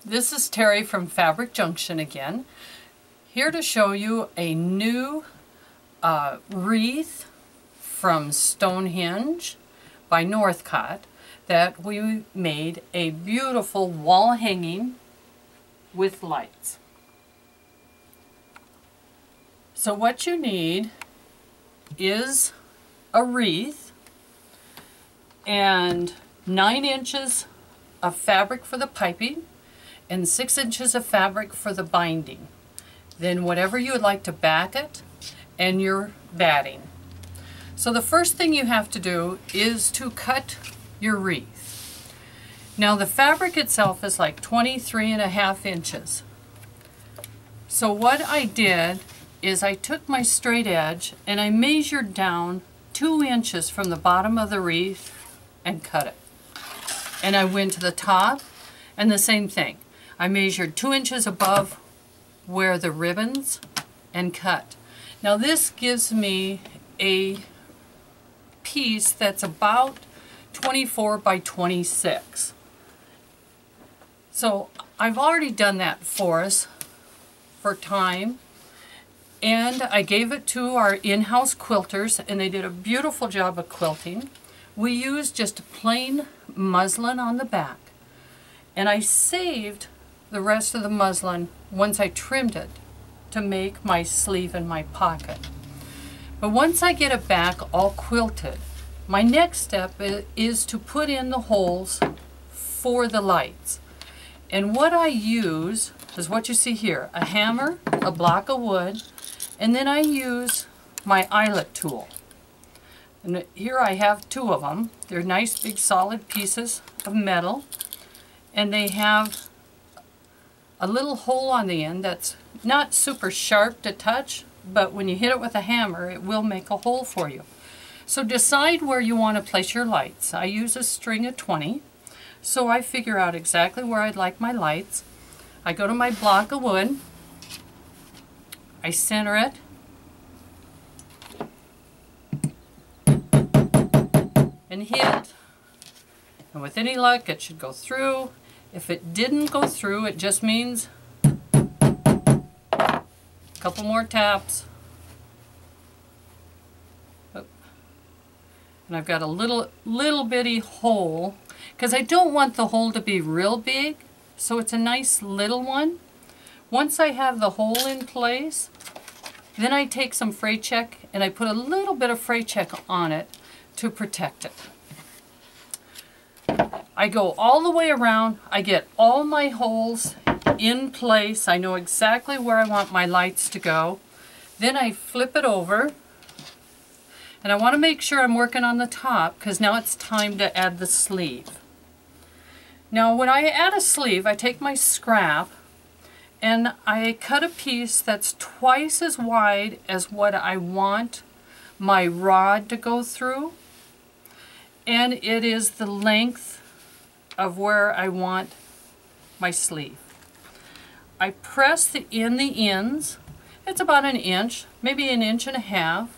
This is Terry from Fabric Junction again, here to show you a new wreath from Stonehenge by Northcott that we made a beautiful wall hanging with lights. So what you need is a wreath and 9 inches of fabric for the piping and 6 inches of fabric for the binding. Then whatever you would like to back it and your batting. So the first thing you have to do is to cut your wreath. Now the fabric itself is like 23.5 inches. So what I did is I took my straight edge and I measured down 2 inches from the bottom of the wreath and cut it. And I went to the top and the same thing. I measured 2 inches above where the ribbons and cut. Now this gives me a piece that's about 24 by 26. So I've already done that for us for time, and I gave it to our in-house quilters and they did a beautiful job of quilting. We used just plain muslin on the back, and I saved the rest of the muslin once I trimmed it to make my sleeve and my pocket. But once I get it back all quilted, my next step is to put in the holes for the lights. And what I use is what you see here, a hammer, a block of wood, and then I use my eyelet tool. And here I have 2 of them. They're nice big solid pieces of metal, and they have a little hole on the end that's not super sharp to touch, but when you hit it with a hammer it will make a hole for you. So decide where you want to place your lights. I use a string of 20, so I figure out exactly where I'd like my lights. I go to my block of wood, I center it, and hit, and with any luck it should go through. If it didn't go through, it just means a couple more taps. And I've got a little bitty hole, because I don't want the hole to be real big, so it's a nice little one. Once I have the hole in place, then I take some fray check and I put a little bit of fray check on it to protect it. I go all the way around, I get all my holes in place, I know exactly where I want my lights to go. Then I flip it over, and I want to make sure I'm working on the top because now it's time to add the sleeve. Now when I add a sleeve, I take my scrap and I cut a piece that's twice as wide as what I want my rod to go through, and it is the length of where I want my sleeve. I press in the ends, it's about 1 inch, maybe 1.5 inches,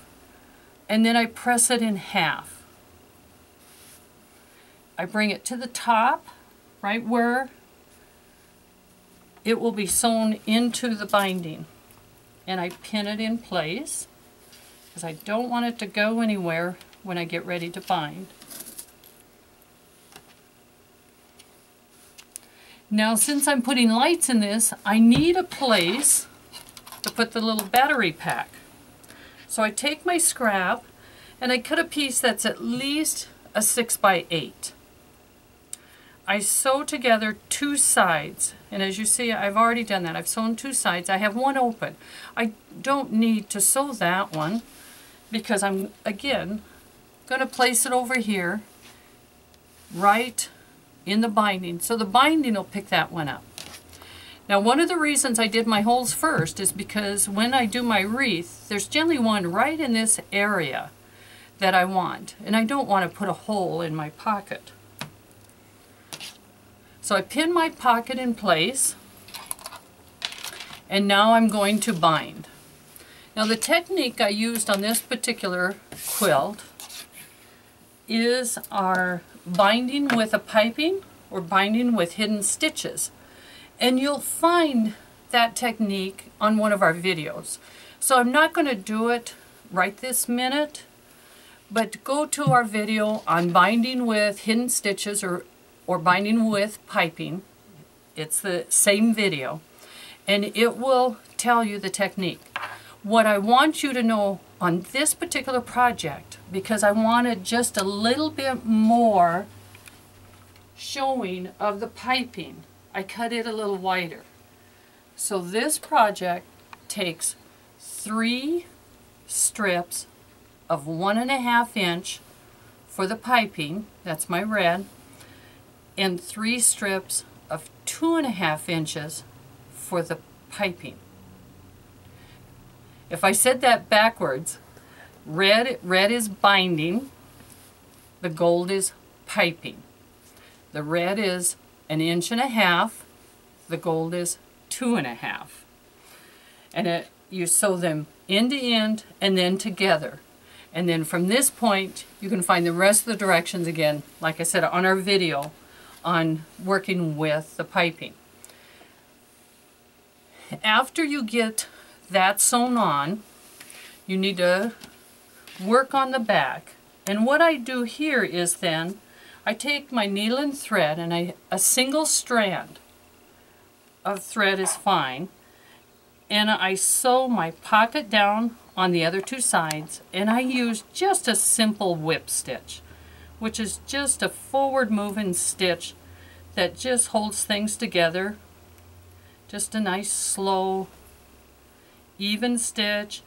and then I press it in half. I bring it to the top, right where it will be sewn into the binding, and I pin it in place because I don't want it to go anywhere when I get ready to bind. Now since I'm putting lights in this, I need a place to put the little battery pack. So I take my scrap and I cut a piece that's at least a 6 by 8. I sew together 2 sides, and as you see I've already done that. I've sewn 2 sides. I have one open. I don't need to sew that one because I'm again going to place it over here right in the binding, so the binding will pick that one up. Now one of the reasons I did my holes first is because when I do my wreath, there's generally one right in this area that I want, and I don't want to put a hole in my pocket. So I pin my pocket in place, and now I'm going to bind. Now the technique I used on this particular quilt is our binding with a piping or binding with hidden stitches. And you'll find that technique on one of our videos. So I'm not going to do it right this minute, but go to our video on binding with hidden stitches or binding with piping. It's the same video, and it will tell you the technique. What I want you to know on this particular project, because I wanted just a little bit more showing of the piping, I cut it a little wider. So this project takes 3 strips of 1.5 inch for the piping, that's my red, and 3 strips of 2.5 inches for the piping. If I said that backwards, red is binding, the gold is piping. The red is 1.5 inches, the gold is 2.5. And you sew them end to end and then together. And then from this point, you can find the rest of the directions again, like I said, on our video on working with the piping. After you get that sewn on, you need to work on the back. And what I do here is then, I take my needle and thread, and a single strand of thread is fine, and I sew my pocket down on the other 2 sides, and I use just a simple whip stitch, which is just a forward moving stitch that just holds things together. Just a nice slow even stitch.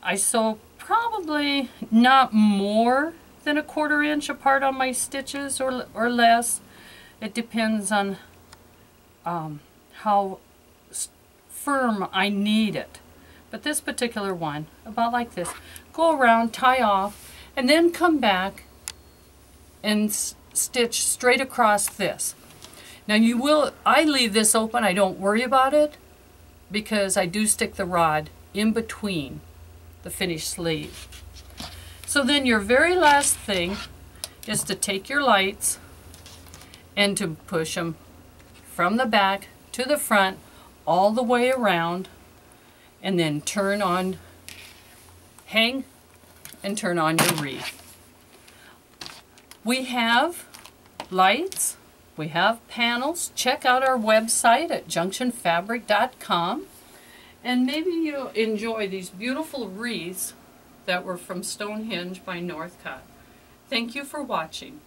I sew probably not more than 1/4 inch apart on my stitches or less. It depends on how firm I need it. But this particular one, about like this, go around, tie off, and then come back and stitch straight across this. Now I leave this open, I don't worry about it, because I do stick the rod in between the finished sleeve. So then your very last thing is to take your lights and to push them from the back to the front all the way around, and then hang and turn on your wreath. We have lights, we have panels. Check out our website at junctionfabric.com, and maybe you'll enjoy these beautiful wreaths that were from Stonehenge by Northcott. Thank you for watching.